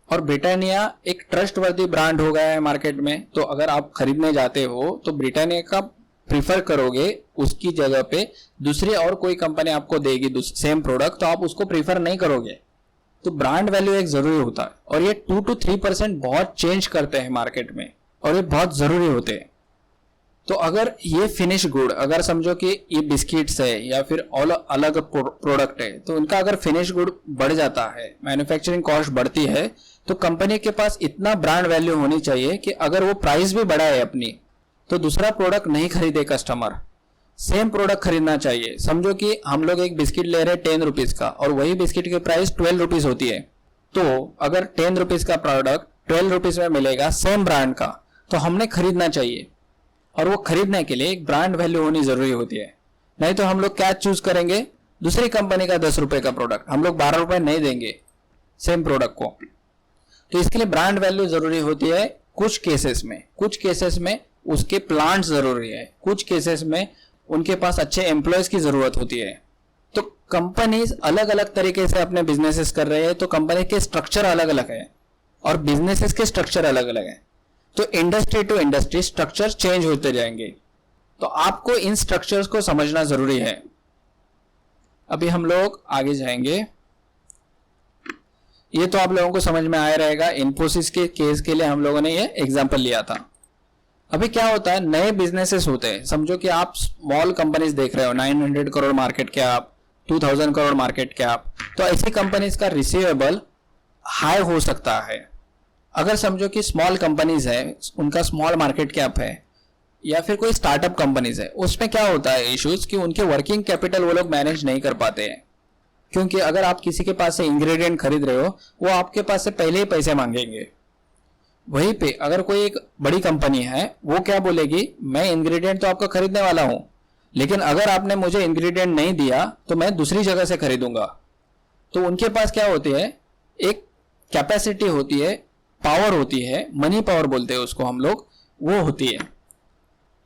और ब्रिटानिया एक ट्रस्टवर्दी ब्रांड हो गया है मार्केट में। तो अगर आप खरीदने जाते हो तो ब्रिटानिया का प्रीफर करोगे, उसकी जगह पे दूसरी और कोई कंपनी आपको देगी सेम प्रोडक्ट तो आप उसको प्रीफर नहीं करोगे। तो ब्रांड वैल्यू एक जरूरी होता है और ये 2 to 3% बहुत चेंज करते हैं मार्केट में और ये बहुत जरूरी होते हैं। तो अगर ये फिनिश गुड, अगर समझो कि ये बिस्किट्स है या फिर अलग प्रोडक्ट है, तो उनका अगर फिनिश गुड बढ़ जाता है, मैन्युफैक्चरिंग कॉस्ट बढ़ती है, तो कंपनी के पास इतना ब्रांड वैल्यू होनी चाहिए कि अगर वो प्राइस भी बढ़ाए अपनी तो दूसरा प्रोडक्ट नहीं खरीदे कस्टमर, सेम प्रोडक्ट खरीदना चाहिए। समझो कि हम लोग एक बिस्किट ले रहे हैं 10 रुपीज का और वही बिस्किट की प्राइस 12 रुपीज होती है, तो अगर 10 रुपीज का प्रोडक्ट 12 रुपीज में मिलेगा सेम ब्रांड का, तो हमने खरीदना चाहिए। और वो खरीदने के लिए एक ब्रांड वैल्यू होनी जरूरी होती है। नहीं तो हम लोग क्या चूज करेंगे, दूसरी कंपनी का 10 रुपए का प्रोडक्ट, हम लोग 12 रुपए नहीं देंगे सेम प्रोडक्ट को। तो इसके लिए ब्रांड वैल्यू जरूरी होती है कुछ केसेस में उसके प्लांट जरूरी है, कुछ केसेस में उनके पास अच्छे एम्प्लॉयज की जरूरत होती है। तो कंपनीज अलग अलग तरीके से अपने बिजनेसेस कर रहे हैं, तो कंपनी के स्ट्रक्चर अलग अलग है और बिजनेसेस के स्ट्रक्चर अलग अलग है। तो industry to industry structure change होते जाएंगे, तो आपको इन स्ट्रक्चर्स को समझना जरूरी है। अभी हम लोग आगे जाएंगे। ये तो आप लोगों को समझ में आया रहेगा, इन्फोसिस के केस के लिए हम लोगों ने ये एग्जांपल लिया था। अभी क्या होता है, नए बिजनेसेस होते हैं। समझो कि आप स्मॉल कंपनीज देख रहे हो, 900 crore market cap, 2000 crore market cap, तो ऐसी कंपनीज का रिसीवेबल हाई हो सकता है। अगर समझो कि स्मॉल कंपनीज है, उनका स्मॉल मार्केट कैप है, या फिर कोई स्टार्टअप कंपनीज है, उसमें क्या होता है इश्यूज कि उनके वर्किंग कैपिटल वो लोग मैनेज नहीं कर पाते हैं। क्योंकि अगर आप किसी के पास से इंग्रेडिएंट खरीद रहे हो, वो आपके पास से पहले ही पैसे मांगेंगे। वहीं पे अगर कोई एक बड़ी कंपनी है, वो क्या बोलेगी, मैं इंग्रेडिएंट तो आपका खरीदने वाला हूं, लेकिन अगर आपने मुझे इंग्रेडिएंट नहीं दिया तो मैं दूसरी जगह से खरीदूंगा। तो उनके पास क्या होती है, एक कैपेसिटी होती है, पावर होती है, मनी पावर बोलते हैं उसको हम लोग, वो होती है।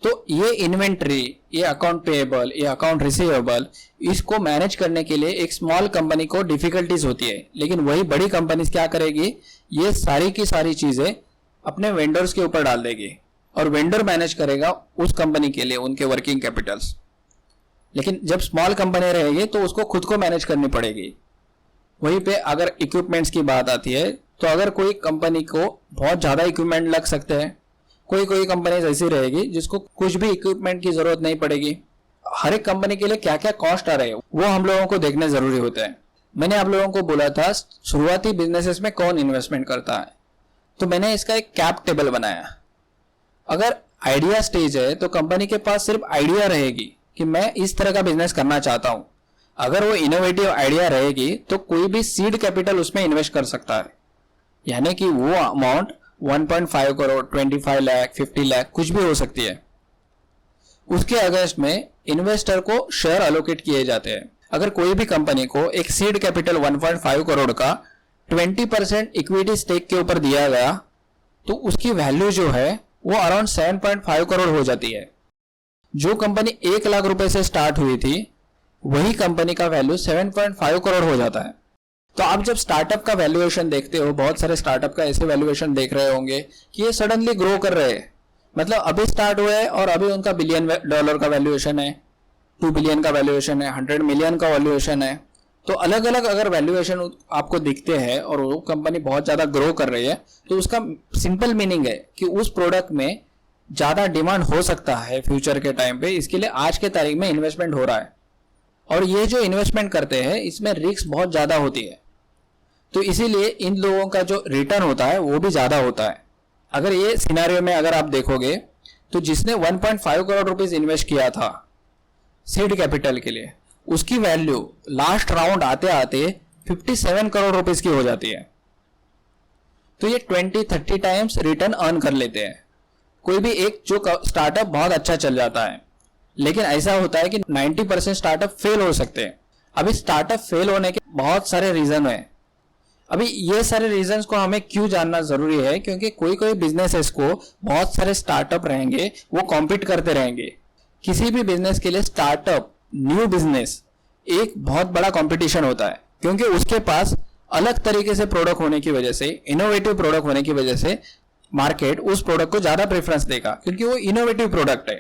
तो ये इन्वेंट्री, ये अकाउंट पेएबल, ये अकाउंट रिसीवेबल, इसको मैनेज करने के लिए एक स्मॉल कंपनी को डिफिकल्टीज होती है। लेकिन वही बड़ी कंपनीज क्या करेगी, ये सारी की सारी चीजें अपने वेंडर्स के ऊपर डाल देगी और वेंडर मैनेज करेगा उस कंपनी के लिए उनके वर्किंग कैपिटल्स। लेकिन जब स्मॉल कंपनी रहेगी तो उसको खुद को मैनेज करनी पड़ेगी। वहीं पे अगर इक्विपमेंट्स की बात आती है, तो अगर कोई कंपनी को बहुत ज्यादा इक्विपमेंट लग सकते हैं, कोई कंपनीज ऐसी रहेगी जिसको कुछ भी इक्विपमेंट की जरूरत नहीं पड़ेगी। हर एक कंपनी के लिए क्या क्या कॉस्ट आ रहे हैं वो हम लोगों को देखने जरूरी होता है। मैंने आप लोगों को बोला था शुरुआती बिजनेसेस में कौन इन्वेस्टमेंट करता है, तो मैंने इसका एक कैप टेबल बनाया। अगर आइडिया स्टेज है तो कंपनी के पास सिर्फ आइडिया रहेगी कि मैं इस तरह का बिजनेस करना चाहता हूं। अगर वो इनोवेटिव आइडिया रहेगी तो कोई भी सीड कैपिटल उसमें इन्वेस्ट कर सकता है, यानी कि वो अमाउंट 1.5 करोड़, 25 लाख, 50 लाख कुछ भी हो सकती है। उसके अगेंस्ट में इन्वेस्टर को शेयर अलोकेट किए जाते हैं। अगर कोई भी कंपनी को एक सीड कैपिटल 1.5 करोड़ का 20% इक्विटी स्टेक के ऊपर दिया गया तो उसकी वैल्यू जो है वो अराउंड 7.5 करोड़ हो जाती है। जो कंपनी 1 लाख रुपए से स्टार्ट हुई थी वही कंपनी का वैल्यू 7.5 करोड़ हो जाता है। तो आप जब स्टार्टअप का वैल्यूएशन देखते हो, बहुत सारे स्टार्टअप का ऐसे वैल्यूएशन देख रहे होंगे कि ये सडनली ग्रो कर रहे हैं, मतलब अभी स्टार्ट हुए हैं और अभी उनका $1 बिलियन का वैल्यूएशन है, 2 बिलियन का वैल्यूएशन है, 100 मिलियन का वैल्यूएशन है। तो अलग अलग अगर वैल्यूएशन आपको दिखते हैं और वो कंपनी बहुत ज्यादा ग्रो कर रही है तो उसका सिंपल मीनिंग है कि उस प्रोडक्ट में ज्यादा डिमांड हो सकता है फ्यूचर के टाइम पे, इसके लिए आज के तारीख में इन्वेस्टमेंट हो रहा है। और ये जो इन्वेस्टमेंट करते हैं इसमें रिस्क बहुत ज्यादा होती है, तो इसीलिए इन लोगों का जो रिटर्न होता है वो भी ज्यादा होता है। अगर ये सिनेरियो में अगर आप देखोगे तो जिसने 1.5 करोड़ रुपीस इन्वेस्ट किया था सीड कैपिटल के लिए, उसकी वैल्यू लास्ट राउंड आते आते 57 करोड़ रुपीस की हो जाती है। तो ये 20-30 टाइम्स रिटर्न अर्न कर लेते हैं। कोई भी एक जो स्टार्टअप बहुत अच्छा चल जाता है, लेकिन ऐसा होता है कि 90% स्टार्टअप फेल हो सकते हैं। अभी स्टार्टअप फेल होने के बहुत सारे रीजन है। अभी ये सारे रीजंस को हमें क्यों जानना जरूरी है, क्योंकि कोई कोई बिजनेसेस को बहुत सारे स्टार्टअप रहेंगे, वो कॉम्पीट करते रहेंगे। किसी भी बिजनेस के लिए स्टार्टअप, न्यू बिजनेस एक बहुत बड़ा कंपटीशन होता है, क्योंकि उसके पास अलग तरीके से प्रोडक्ट होने की वजह से, इनोवेटिव प्रोडक्ट होने की वजह से मार्केट उस प्रोडक्ट को ज्यादा प्रेफरेंस देगा, क्योंकि वो इनोवेटिव प्रोडक्ट है।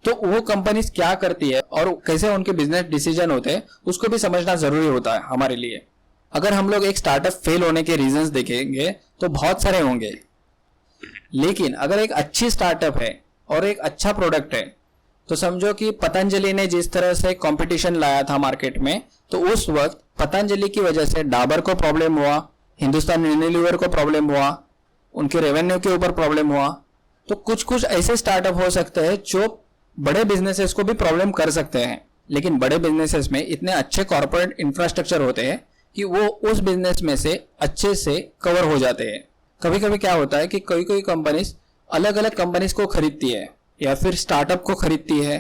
तो वो कंपनीज क्या करती है और कैसे उनके बिजनेस डिसीजन होते हैं उसको भी समझना जरूरी होता है हमारे लिए। अगर हम लोग एक स्टार्टअप फेल होने के रीजंस देखेंगे तो बहुत सारे होंगे, लेकिन अगर एक अच्छी स्टार्टअप है और एक अच्छा प्रोडक्ट है तो समझो कि पतंजलि ने जिस तरह से कंपटीशन लाया था मार्केट में, तो उस वक्त पतंजलि की वजह से डाबर को प्रॉब्लम हुआ, हिंदुस्तान यूनिलीवर को प्रॉब्लम हुआ, उनके रेवेन्यू के ऊपर प्रॉब्लम हुआ। तो कुछ कुछ ऐसे स्टार्टअप हो सकते हैं जो बड़े बिजनेसेस को भी प्रॉब्लम कर सकते हैं, लेकिन बड़े बिजनेसेस में इतने अच्छे कॉर्पोरेट इंफ्रास्ट्रक्चर होते हैं कि वो उस बिजनेस में से अच्छे से कवर हो जाते हैं। कभी कभी क्या होता है कि कोई कोई कंपनीज अलग अलग कंपनीज को खरीदती है या फिर स्टार्टअप को खरीदती है।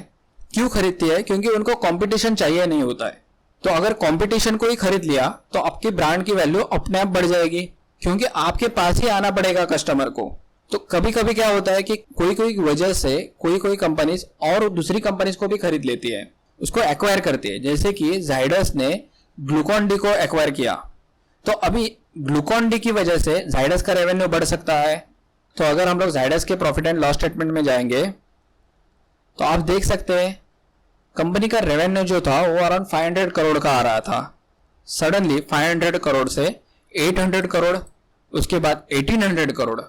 क्यों खरीदती है? क्योंकि उनको कंपटीशन चाहिए नहीं होता है। तो अगर कंपटीशन को ही खरीद लिया तो आपकी ब्रांड की वैल्यू अपने आप बढ़ जाएगी, क्योंकि आपके पास ही आना पड़ेगा कस्टमर को। तो कभी कभी क्या होता है कि कोई कोई वजह से कोई कोई कंपनीज और दूसरी कंपनीज को भी खरीद लेती है, उसको एक्वायर करती है। जैसे कि जाइडस ने ग्लूकॉन डी को एक्वायर किया, तो अभी ग्लूकॉन डी की वजह से जाइडस का रेवेन्यू बढ़ सकता है। तो अगर हम लोग जाइडस के प्रॉफिट एंड लॉस स्टेटमेंट में जाएंगे तो आप देख सकते हैं कंपनी का रेवेन्यू जो था वो अराउंड 500 करोड़ का आ रहा था। सडनली 500 करोड़ से 800 करोड़, उसके बाद 1800 करोड़।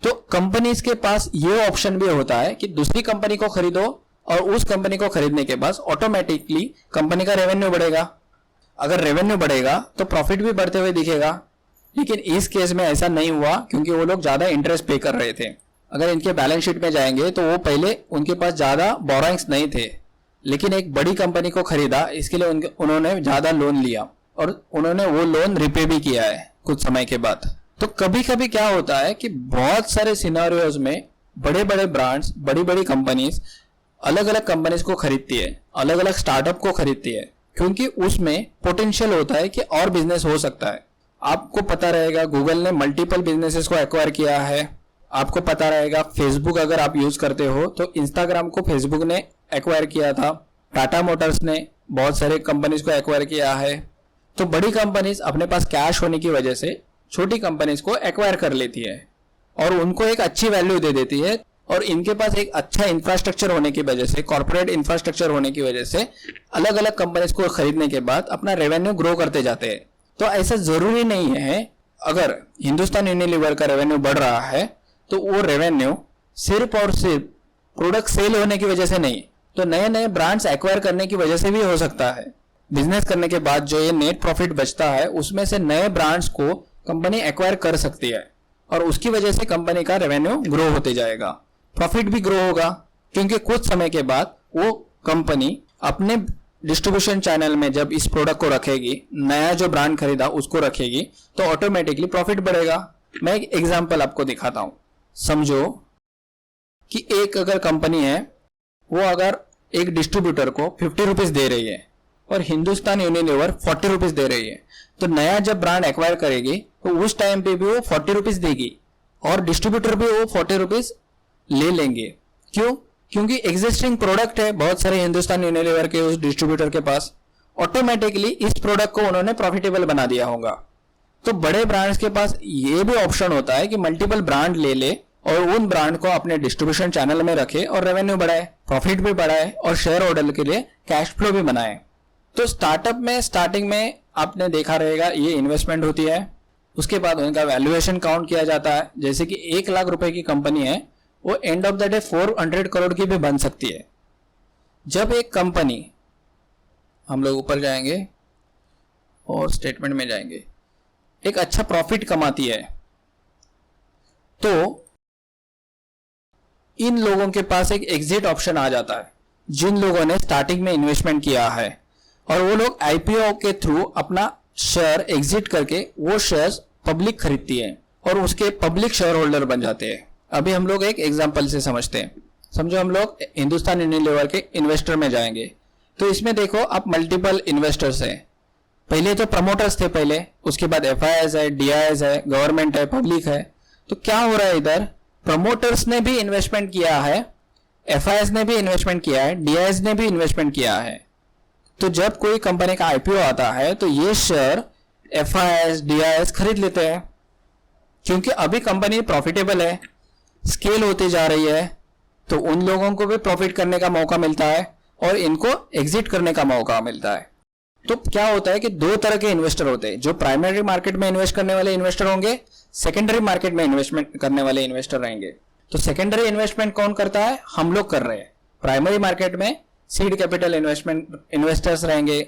तो कंपनीज के पास ये ऑप्शन भी होता है कि दूसरी कंपनी को खरीदो और उस कंपनी को खरीदने के बाद ऑटोमेटिकली कंपनी का रेवेन्यू बढ़ेगा। अगर रेवेन्यू बढ़ेगा तो प्रॉफिट भी बढ़ते हुए दिखेगा, लेकिन इस केस में ऐसा नहीं हुआ क्योंकि वो लोग ज्यादा इंटरेस्ट पे कर रहे थे। अगर इनके बैलेंस शीट में जाएंगे तो वो पहले उनके पास ज्यादा बोरोइंग्स नहीं थे, लेकिन एक बड़ी कंपनी को खरीदा, इसके लिए उन्होंने ज्यादा लोन लिया और उन्होंने वो लोन रिपे भी किया है कुछ समय के बाद। तो कभी कभी क्या होता है कि बहुत सारे सिनेरियोज में बड़े बड़े ब्रांड्स, बड़ी बड़ी कंपनीज अलग अलग कंपनीज को खरीदती है, अलग अलग स्टार्टअप को खरीदती है, क्योंकि उसमें पोटेंशियल होता है कि और बिजनेस हो सकता है। आपको पता रहेगा गूगल ने मल्टीपल बिजनेसेस को एक्वायर किया है। आपको पता रहेगा फेसबुक अगर आप यूज करते हो तो इंस्टाग्राम को फेसबुक ने एक्वायर किया था। टाटा मोटर्स ने बहुत सारे कंपनीज को एक्वायर किया है। तो बड़ी कंपनीज अपने पास कैश होने की वजह से छोटी कंपनीज को एक्वायर कर लेती है और उनको एक अच्छी वैल्यू दे देती है, और इनके पास एक अच्छा इंफ्रास्ट्रक्चर होने की वजह से, कॉर्पोरेट इंफ्रास्ट्रक्चर होने की वजह से अलग अलग कंपनीज को खरीदने के बाद अपना रेवेन्यू ग्रो करते जाते हैं। तो ऐसा जरूरी नहीं है अगर हिंदुस्तान यूनिलीवर का रेवेन्यू बढ़ रहा है तो वो रेवेन्यू सिर्फ और सिर्फ प्रोडक्ट सेल होने की वजह से नहीं, तो नए नए ब्रांड्स एक्वायर करने की वजह से भी हो सकता है। बिजनेस करने के बाद जो ये नेट प्रॉफिट बचता है उसमें से नए ब्रांड्स को कंपनी एक्वायर कर सकती है और उसकी वजह से कंपनी का रेवेन्यू ग्रो होते जाएगा, प्रॉफिट भी ग्रो होगा, क्योंकि कुछ समय के बाद वो कंपनी अपने डिस्ट्रीब्यूशन चैनल में जब इस प्रोडक्ट को रखेगी, नया जो ब्रांड खरीदा उसको रखेगी, तो ऑटोमेटिकली प्रॉफिट बढ़ेगा। मैं एक एग्जांपल आपको दिखाता हूं। समझो कि एक अगर कंपनी है वो अगर एक डिस्ट्रीब्यूटर को 50 रुपीज दे रही है और हिंदुस्तान यूनिलीवर 40 रुपीज दे रही है, तो नया जब ब्रांड एक्वायर करेगी तो उस टाइम पे भी वो 40 रुपीज देगी और डिस्ट्रीब्यूटर भी वो 40 रुपीज ले लेंगे। क्यों? क्योंकि एग्जिस्टिंग प्रोडक्ट है बहुत सारे हिंदुस्तान यूनिलीवर के उस डिस्ट्रीब्यूटर के पास, ऑटोमेटिकली इस प्रोडक्ट को उन्होंने प्रॉफिटेबल बना दिया होगा। तो बड़े ब्रांड्स के पास ये भी ऑप्शन होता है कि मल्टीपल ब्रांड ले ले और उन ब्रांड को अपने डिस्ट्रीब्यूशन चैनल में रखे और रेवेन्यू बढ़ाए, प्रॉफिट भी बढ़ाए और शेयर होल्डर के लिए कैश फ्लो भी बनाए। तो स्टार्टअप में स्टार्टिंग में आपने देखा रहेगा ये इन्वेस्टमेंट होती है, उसके बाद उनका वैल्यूएशन काउंट किया जाता है। जैसे कि 1 लाख रुपए की कंपनी है, वो end of the day 400 crore की भी बन सकती है। जब एक कंपनी, हम लोग ऊपर जाएंगे और स्टेटमेंट में जाएंगे, एक अच्छा प्रॉफिट कमाती है, तो इन लोगों के पास एक एग्जिट ऑप्शन आ जाता है। जिन लोगों ने स्टार्टिंग में इन्वेस्टमेंट किया है और वो लोग आईपीओ के थ्रू अपना शेयर एग्जिट करके वो शेयर्स पब्लिक खरीदती है और उसके पब्लिक शेयर होल्डर बन जाते हैं। अभी हम लोग एक एग्जांपल से समझते हैं। समझो हम लोग हिंदुस्तान यूनिलीवर के इन्वेस्टर में जाएंगे, तो इसमें देखो आप मल्टीपल इन्वेस्टर्स हैं। पहले तो प्रमोटर्स थे पहले, उसके बाद एफआईआईज है, डीआईएस है, गवर्नमेंट है, पब्लिक है। तो क्या हो रहा है इधर, प्रमोटर्स ने भी इन्वेस्टमेंट किया है, एफआईआईज ने भी इन्वेस्टमेंट किया है, डीआईएस ने भी इन्वेस्टमेंट किया है। तो जब कोई कंपनी का आईपीओ आता है तो ये शेयर एफआईआईज, डीआईएस खरीद लेते हैं, क्योंकि अभी कंपनी प्रॉफिटेबल है, स्केल होती जा रही है, तो उन लोगों को भी प्रॉफिट करने का मौका मिलता है और इनको एग्जिट करने का मौका मिलता है। तो क्या होता है कि 2 तरह के इन्वेस्टर होते हैं, जो प्राइमरी मार्केट में इन्वेस्ट करने वाले इन्वेस्टर होंगे, सेकेंडरी मार्केट में इन्वेस्टमेंट करने वाले इन्वेस्टर रहेंगे। तो सेकेंडरी इन्वेस्टमेंट कौन करता है? हम लोग कर रहे हैं। प्राइमरी मार्केट में सीड कैपिटल इन्वेस्टर्स रहेंगे,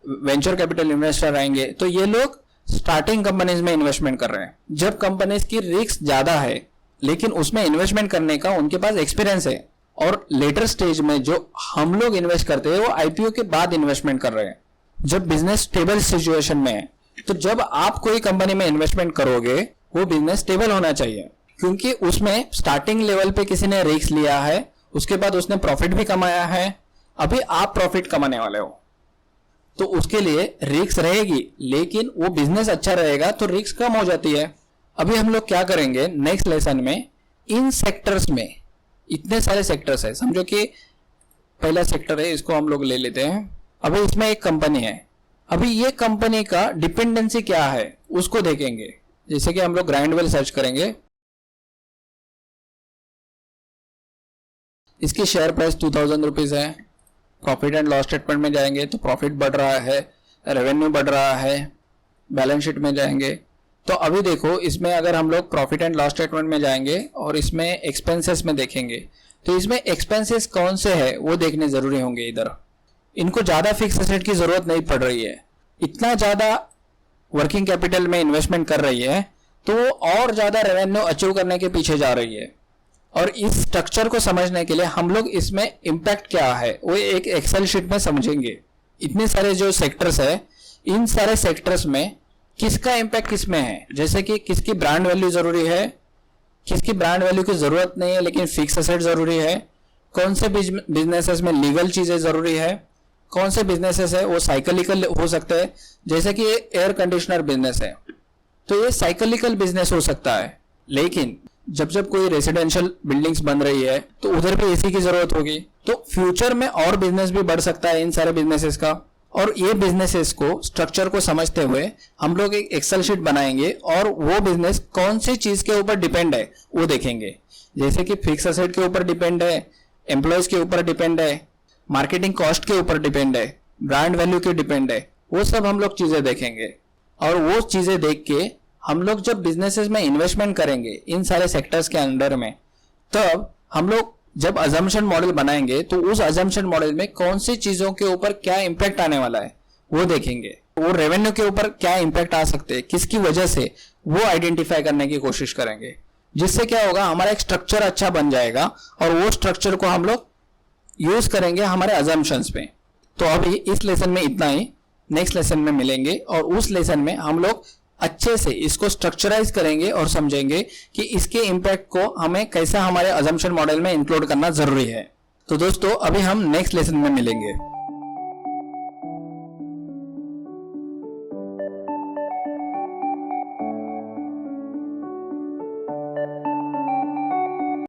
वेंचर कैपिटल इन्वेस्टर रहेंगे। तो ये लोग स्टार्टिंग कंपनीज में इन्वेस्टमेंट कर रहे हैं। जब कंपनीज की रिस्क ज्यादा है लेकिन उसमें इन्वेस्टमेंट करने का उनके पास एक्सपीरियंस है, और लेटर स्टेज में जो हम लोग इन्वेस्ट करते हैं वो आईपीओ के बाद इन्वेस्टमेंट कर रहे हैं, जब बिजनेस स्टेबल सिचुएशन में है। तो जब आप कोई कंपनी में इन्वेस्टमेंट करोगे वो बिजनेस स्टेबल होना चाहिए, क्योंकि उसमें स्टार्टिंग लेवल पे किसी ने रिस्क लिया है, उसके बाद उसने प्रॉफिट भी कमाया है, अभी आप प्रॉफिट कमाने वाले हो। तो उसके लिए रिस्क रहेगी, लेकिन वो बिजनेस अच्छा रहेगा तो रिस्क कम हो जाती है। अभी हम लोग क्या करेंगे नेक्स्ट लेसन में, इन सेक्टर्स में इतने सारे सेक्टर्स है। समझो कि पहला सेक्टर है, इसको हम लोग ले लेते हैं। अभी इसमें एक कंपनी है, अभी ये कंपनी का डिपेंडेंसी क्या है उसको देखेंगे। जैसे कि हम लोग ग्राइंडवेल सर्च करेंगे, इसकी शेयर प्राइस 2000 रुपीज है। प्रॉफिट एंड लॉस स्टेटमेंट में जाएंगे तो प्रॉफिट बढ़ रहा है, रेवेन्यू बढ़ रहा है। बैलेंस शीट में जाएंगे तो अभी देखो इसमें अगर हम लोग प्रॉफिट एंड लॉस स्टेटमेंट में जाएंगे और इसमें एक्सपेंसेस में देखेंगे, तो इसमें एक्सपेंसेस कौन से है वो देखने जरूरी होंगे। इधर इनको ज्यादा फिक्स एसेट की जरूरत नहीं पड़ रही है, इतना ज्यादा वर्किंग कैपिटल में इन्वेस्टमेंट कर रही है, तो वो और ज्यादा रेवेन्यू अचीव करने के पीछे जा रही है। और इस स्ट्रक्चर को समझने के लिए हम लोग इसमें इम्पैक्ट क्या है वो एक एक्सेल शीट में समझेंगे। इतने सारे जो सेक्टर्स है, इन सारे सेक्टर्स में किसका इम्पैक्ट किसमें है। जैसे कि किसकी ब्रांड वैल्यू जरूरी है, किसकी ब्रांड वैल्यू की जरूरत नहीं है लेकिन फिक्स एसेट जरूरी है, कौन से बिजनेसेस में लीगल चीजें जरूरी है, कौन से बिजनेसेस है वो साइकिलिकल हो सकते हैं। जैसे कि एयर कंडीशनर बिजनेस है तो ये साइकिलिकल बिजनेस हो सकता है, लेकिन जब जब कोई रेसिडेंशियल बिल्डिंग्स बन रही है तो उधर भी एसी की जरूरत होगी। तो फ्यूचर में और बिजनेस भी बढ़ सकता है इन सारे बिजनेसेस का। और ये बिजनेसेस को स्ट्रक्चर को समझते हुए हम लोग एक एक्सेल शीट बनाएंगे और वो बिजनेस कौन सी चीज के ऊपर डिपेंड है वो देखेंगे। जैसे कि फिक्स एसेट के ऊपर डिपेंड है, एम्प्लॉयज के ऊपर डिपेंड है, मार्केटिंग कॉस्ट के ऊपर डिपेंड है, ब्रांड वैल्यू के डिपेंड है, वो सब हम लोग चीजें देखेंगे। और वो चीजें देख के हम लोग जब बिजनेसेस में इन्वेस्टमेंट करेंगे इन सारे सेक्टर्स के अंडर में, तब हम लोग जब अजम्पशन मॉडल बनाएंगे तो उस अजम्पशन मॉडल में कौन सी चीजों के ऊपर क्या इंपैक्ट आने वाला है वो देखेंगे। वो रेवेन्यू के ऊपर क्या इंपैक्ट आ सकते हैं, किसकी वजह से, वो आइडेंटिफाई करने की कोशिश करेंगे। जिससे क्या होगा, हमारा एक स्ट्रक्चर अच्छा बन जाएगा और वो स्ट्रक्चर को हम लोग यूज करेंगे हमारे अजम्पशंस पे। तो अभी इस लेसन में इतना ही, नेक्स्ट लेसन में मिलेंगे और उस लेसन में हम लोग अच्छे से इसको स्ट्रक्चराइज करेंगे और समझेंगे कि इसके इंपैक्ट को हमें कैसा हमारे अजम्पशन मॉडल में इंक्लूड करना जरूरी है। तो दोस्तों अभी हम नेक्स्ट लेसन में मिलेंगे।